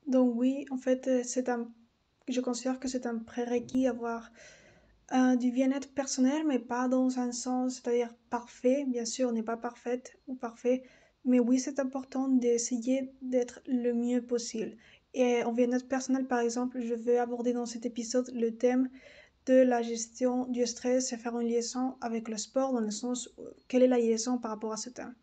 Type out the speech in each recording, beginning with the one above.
Donc oui, en fait, je considère que c'est un prérequis avoir du bien-être personnel, mais pas dans un sens, c'est-à-dire parfait. Bien sûr, on n'est pas parfaite ou parfait, mais oui, c'est important d'essayer d'être le mieux possible. Et en bien-être personnel, par exemple, je veux aborder dans cet épisode le thème de la gestion du stress et faire une liaison avec le sport dans le sens quelle est la liaison par rapport à ce thème.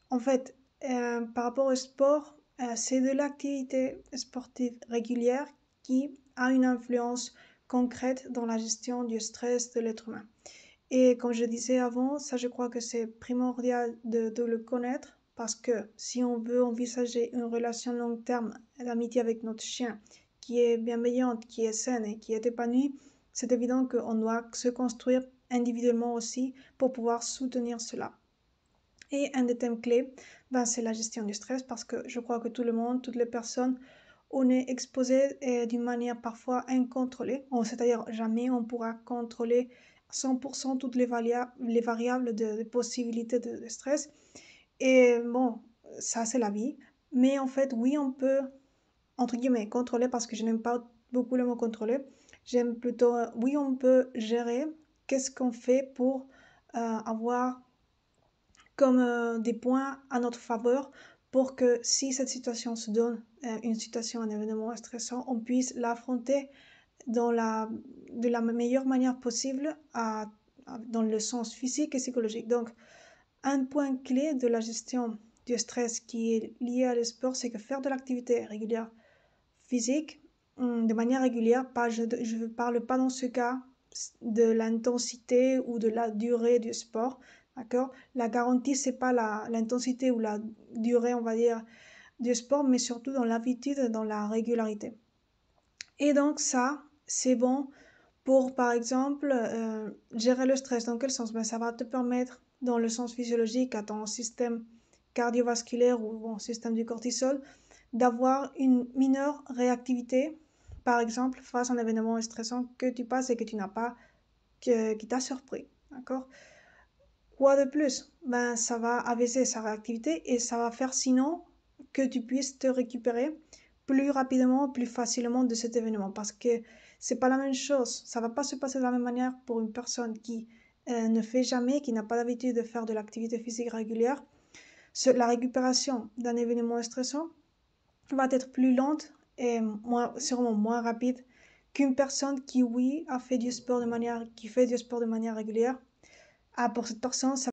En fait, par rapport au sport, c'est de l'activité sportive régulière qui a une influence concrète dans la gestion du stress de l'être humain. Et comme je disais avant, ça je crois que c'est primordial de le connaître parce que si on veut envisager une relation long terme d'amitié avec notre chien qui est bienveillante, qui est saine et qui est épanouie, c'est évident qu'on doit se construire individuellement aussi pour pouvoir soutenir cela. Et un des thèmes clés, ben, c'est la gestion du stress parce que je crois que tout le monde, toutes les personnes, on est exposé d'une manière parfois incontrôlée. C'est-à-dire jamais on pourra contrôler à 100% toutes les variables de possibilités de stress. Et bon, ça c'est la vie. Mais en fait, oui, on peut, entre guillemets, contrôler parce que je n'aime pas beaucoup le mot contrôler. J'aime plutôt, oui, on peut gérer qu'est-ce qu'on fait pour avoir comme des points à notre faveur pour que si cette situation se donne, une situation, un événement stressant, on puisse l'affronter de la meilleure manière possible dans le sens physique et psychologique. Donc, un point clé de la gestion du stress qui est lié à l'esport, c'est que faire de l'activité régulière physique de manière régulière, je ne parle pas dans ce cas de l'intensité ou de la durée du sport, d'accord? La garantie, c'est pas l'intensité ou la durée, on va dire, du sport, mais surtout dans l'habitude, dans la régularité. Et donc ça, c'est bon pour, par exemple, gérer le stress. Dans quel sens? Ben, ça va te permettre, dans le sens physiologique, à ton système cardiovasculaire ou bon, système du cortisol, d'avoir une mineure réactivité, par exemple, face à un événement stressant que tu passes et que tu n'as pas, qui t'a surpris. D'accord? Quoi de plus? Ben, ça va abaisser sa réactivité et ça va faire sinon que tu puisses te récupérer plus rapidement, plus facilement de cet événement. Parce que c'est pas la même chose. Ça va pas se passer de la même manière pour une personne qui ne fait jamais, qui n'a pas l'habitude de faire de l'activité physique régulière. La récupération d'un événement stressant va être plus lente et sûrement moins rapide qu'une personne qui, oui, qui fait du sport de manière régulière. Ah, pour cette personne, ça